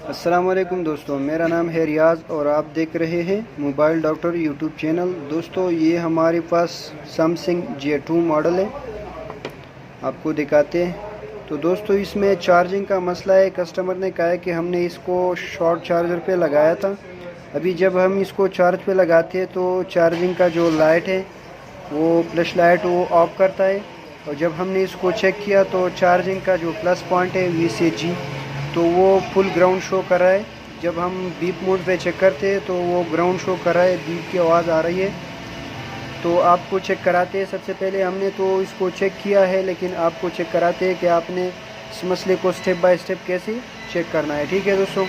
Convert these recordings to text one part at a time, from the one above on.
अस्सलाम वालेकुम दोस्तों, मेरा नाम है रियाज़ और आप देख रहे हैं मोबाइल डॉक्टर यूट्यूब चैनल। दोस्तों, ये हमारे पास सैमसंग J2 मॉडल है, आपको दिखाते हैं। तो दोस्तों, इसमें चार्जिंग का मसला है। कस्टमर ने कहा है कि हमने इसको शॉर्ट चार्जर पे लगाया था। अभी जब हम इसको चार्ज पे लगाते हैं तो चार्जिंग का जो लाइट है वो फ्लैश लाइट वो ऑफ करता है, और जब हमने इसको चेक किया तो चार्जिंग का जो प्लस पॉइंट है VCG तो वो फुल ग्राउंड शो कर रहा है। जब हम बीप मोड पे चेक करते हैं तो वो ग्राउंड शो कर रहा है, बीप की आवाज़ आ रही है। तो आपको चेक कराते हैं। सबसे पहले हमने तो इसको चेक किया है, लेकिन आपको चेक कराते हैं कि आपने इस मसले को स्टेप बाय स्टेप कैसे चेक करना है। ठीक है दोस्तों।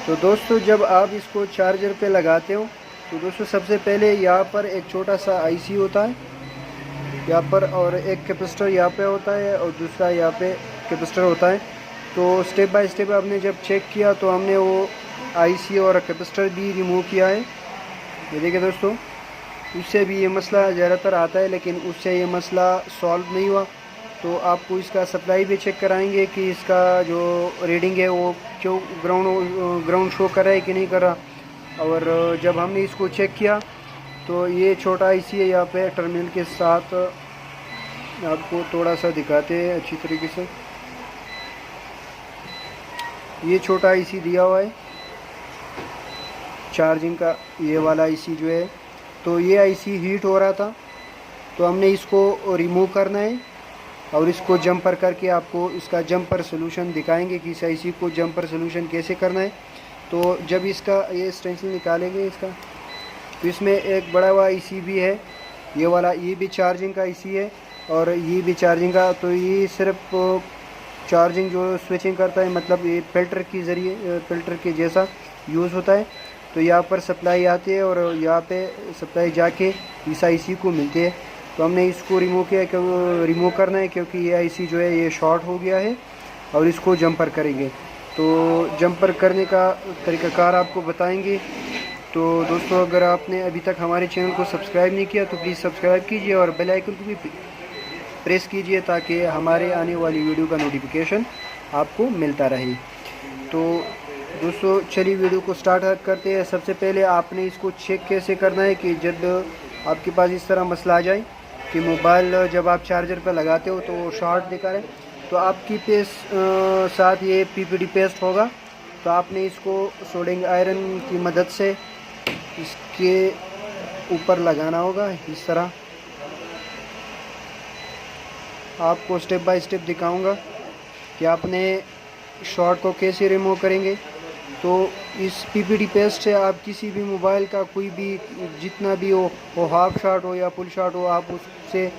तो दोस्तों, जब आप इसको चार्जर पे लगाते हो तो दोस्तों सबसे पहले यहाँ पर एक छोटा सा IC होता है यहाँ पर, और एक कैपेसिटर यहाँ पे होता है, और दूसरा यहाँ पे कैपेसिटर होता है। तो स्टेप बाय स्टेप आपने जब चेक किया तो हमने वो IC और कैपेसिटर भी रिमूव किया है। ये देखिए दोस्तों, उससे भी ये मसला ज़्यादातर आता है, लेकिन उससे ये मसला सॉल्व नहीं हुआ। तो आपको इसका सप्लाई भी चेक कराएंगे कि इसका जो रीडिंग है वो क्यों ग्राउंड शो कर रहा है कि नहीं कर रहा। और जब हमने इसको चेक किया तो ये छोटा IC है यहाँ पे टर्मिनल के साथ, आपको थोड़ा सा दिखाते हैं अच्छी तरीके से। ये छोटा IC दिया हुआ है चार्जिंग का, ये वाला IC जो है। तो ये IC हीट हो रहा था, तो हमने इसको रिमूव करना है और इसको जंपर करके आपको इसका जंपर सोल्यूशन दिखाएंगे कि इस IC को जंपर सोल्यूशन कैसे करना है। तो जब इसका ये एक्सटेंशन निकालेंगे इसका, तो इसमें एक बड़ा हुआ IC भी है, ये वाला, ये भी चार्जिंग का IC है और ये भी चार्जिंग का। तो ये सिर्फ चार्जिंग जो स्विचिंग करता है, मतलब ये फिल्टर के ज़रिए, फिल्टर के जैसा यूज़ होता है। तो यहाँ पर सप्लाई आती है और यहाँ पे सप्लाई जाके इस IC को मिलती है। तो हमने इसको रिमूव करना है क्योंकि ये IC जो है ये शॉर्ट हो गया है, और इसको जंपर करेंगे। तो जंपर करने का तरीक़ाकार आपको बताएंगे। तो दोस्तों, अगर आपने अभी तक हमारे चैनल को सब्सक्राइब नहीं किया तो प्लीज़ सब्सक्राइब कीजिए और बेल आइकन को भी प्रेस कीजिए ताकि हमारे आने वाली वीडियो का नोटिफिकेशन आपको मिलता रहे। तो दोस्तों, चलिए वीडियो को स्टार्ट करते हैं। सबसे पहले आपने इसको चेक कैसे करना है कि जब आपके पास इस तरह मसला आ जाए कि मोबाइल जब आप चार्जर पर लगाते हो तो शॉर्ट दिखा रहे, तो आपकी साथ ये PPD पेस्ट होगा। तो आपने इसको सोल्डिंग आयरन की मदद से इसके ऊपर लगाना होगा इस तरह। आपको स्टेप बाय स्टेप दिखाऊंगा कि आपने शॉर्ट को कैसे रिमूव करेंगे। तो इस PPD पेस्ट से आप किसी भी मोबाइल का कोई भी जितना भी हो हाफ शॉट हो या फुल शॉट हो, आप उससे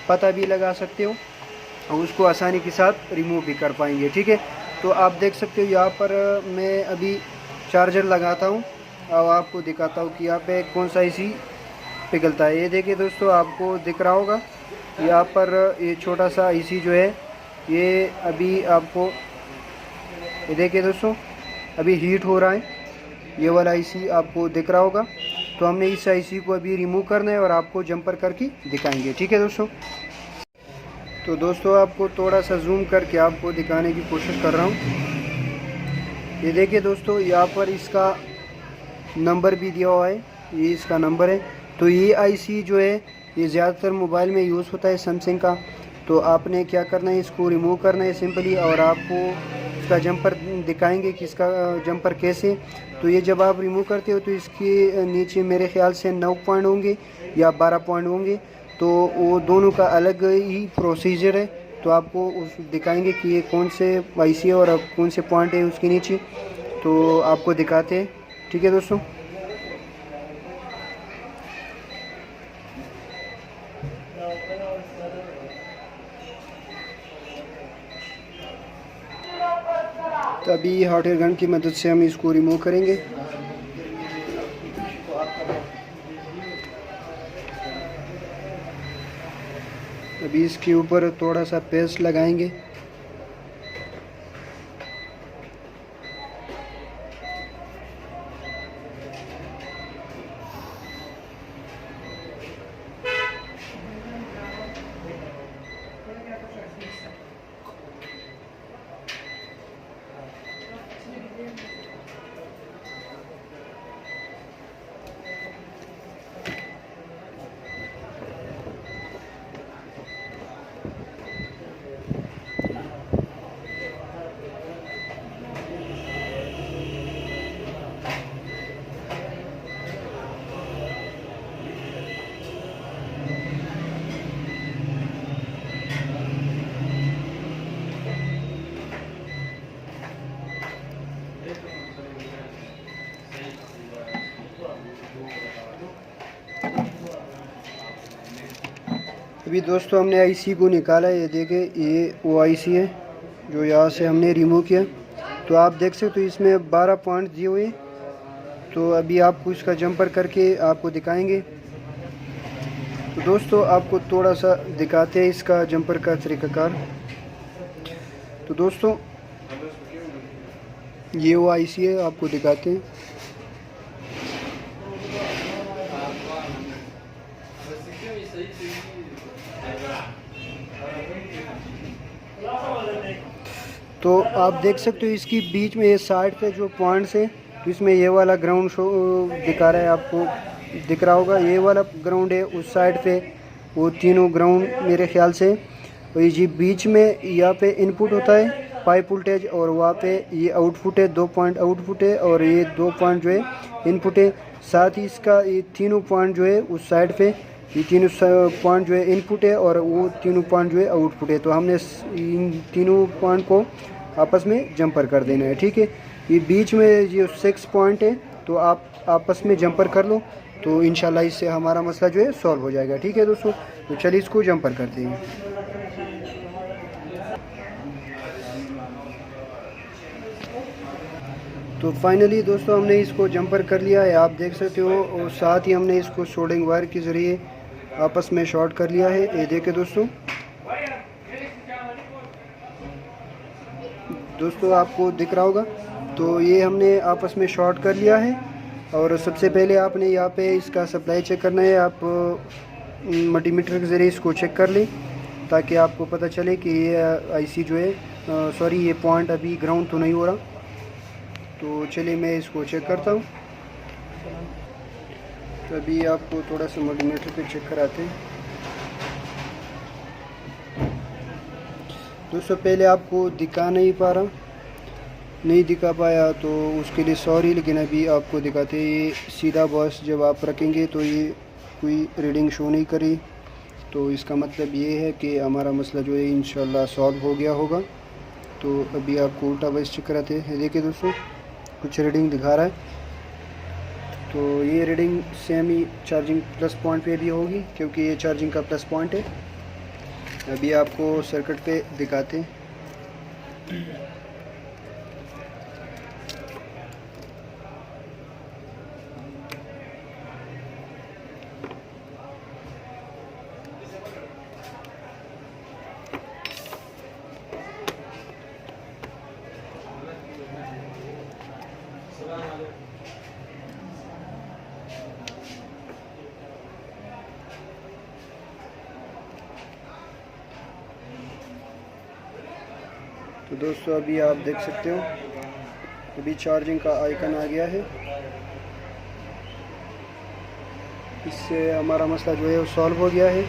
पता भी लगा सकते हो और उसको आसानी के साथ रिमूव भी कर पाएंगे। ठीक है। तो आप देख सकते हो यहाँ पर मैं अभी चार्जर लगाता हूँ और आपको दिखाता हूँ कि यहाँ पे कौन सा IC पिघलता है। ये देखिए दोस्तों, आपको दिख रहा होगा यहाँ पर ये छोटा सा IC जो है ये अभी आपको, ये देखिए दोस्तों, अभी हीट हो रहा है। ये वाला IC आपको दिख रहा होगा। तो हमने इस IC को अभी रिमूव करना है और आपको जंपर करके दिखाएंगे। ठीक है दोस्तों। तो दोस्तों, आपको थोड़ा सा जूम करके आपको दिखाने की कोशिश कर रहा हूँ। ये देखिए दोस्तों, यहाँ पर इसका नंबर भी दिया हुआ है, ये इसका नंबर है। तो ये IC जो है ये ज़्यादातर मोबाइल में यूज़ होता है सैमसंग का। तो आपने क्या करना है, इसको रिमूव करना है सिंपली, और आपको इसका जंपर दिखाएंगे कि इसका जंपर कैसे। तो ये जब आप रिमूव करते हो तो इसके नीचे मेरे ख्याल से 9 पॉइंट होंगे या 12 पॉइंट होंगे। तो वो दोनों का अलग ही प्रोसीजर है। तो आपको उस दिखाएंगे कि ये कौन से IC है और कौन से पॉइंट है उसके नीचे। तो आपको दिखाते हैं। ठीक है दोस्तों। तो अभी हॉट एयर गन की मदद से हम इसको रिमूव करेंगे। अभी इसके ऊपर थोड़ा सा पेस्ट लगाएंगे। अभी दोस्तों हमने आईसी को निकाला, ये देखे ये वो आईसी है जो यहाँ से हमने रिमूव किया। तो आप देख सकते हो इसमें 12 पॉइंट दिए हुए। तो अभी आपको इसका जंपर करके आपको दिखाएंगे। तो दोस्तों आपको थोड़ा सा दिखाते हैं इसका जंपर का तरीक़ाकार। तो दोस्तों ये वो आईसी है, आपको दिखाते हैं। तो आप देख सकते हो इसकी बीच में ये साइड पे जो पॉइंट्स है, तो इसमें ये वाला ग्राउंड शो दिखा रहा है, आपको दिख रहा होगा। ये वाला ग्राउंड है, उस साइड पे वो तीनों ग्राउंड मेरे ख्याल से। और ये जी बीच में यहाँ पे इनपुट होता है 5 वोल्टेज, और वहाँ पे ये आउटपुट है, 2 पॉइंट आउटपुट है और ये 2 पॉइंट जो है इनपुट है। साथ ही इसका ये तीनों पॉइंट जो है उस साइड पे, ये तीनों पॉइंट जो है इनपुट है और वो तीनों पॉइंट जो है आउटपुट है। तो हमने इन तीनों पॉइंट को आपस में जंपर कर देना है, ठीक है। ये बीच में जो 6 पॉइंट है, तो आप आपस में जंपर कर लो, तो इंशाल्लाह इससे हमारा मसला जो है सॉल्व हो जाएगा, ठीक है दोस्तों। तो चलिए इसको जंपर करते हैं। तो फाइनली दोस्तों हमने इसको जंपर कर लिया है, आप देख सकते हो। और साथ ही हमने इसको सोल्डरिंग वायर के ज़रिए आपस में शॉर्ट कर लिया है, ये देखें दोस्तों। दोस्तों आपको दिख रहा होगा। तो ये हमने आपस में शॉर्ट कर लिया है। और सबसे पहले आपने यहाँ पे इसका सप्लाई चेक करना है। आप मल्टीमीटर के ज़रिए इसको चेक कर लें, ताकि आपको पता चले कि ये आईसी जो है सॉरी ये पॉइंट अभी ग्राउंड तो नहीं हो रहा। तो चलिए मैं इसको चेक करता हूँ। तो अभी आपको थोड़ा सा मल्टीमीटर पे चेक कराते हैं। दोस्तों पहले आपको दिखा नहीं दिखा पाया तो उसके लिए सॉरी, लेकिन अभी आपको दिखाते हैं। ये सीधा बॉस जब आप रखेंगे तो ये कोई रीडिंग शो नहीं करी, तो इसका मतलब ये है कि हमारा मसला जो है इंशाल्लाह सॉल्व हो गया होगा। तो अभी आपको उल्टा बॉस चेक कराते हैं। देखिए दोस्तों कुछ रीडिंग दिखा रहा है, तो ये रीडिंग सेम ही चार्जिंग प्लस पॉइंट पे भी होगी, क्योंकि ये चार्जिंग का प्लस पॉइंट है। अभी आपको सर्किट पे दिखाते हैं। तो दोस्तों अभी आप देख सकते हो, अभी चार्जिंग का आइकन आ गया है। इससे हमारा मसला जो है वो सॉल्व हो गया है।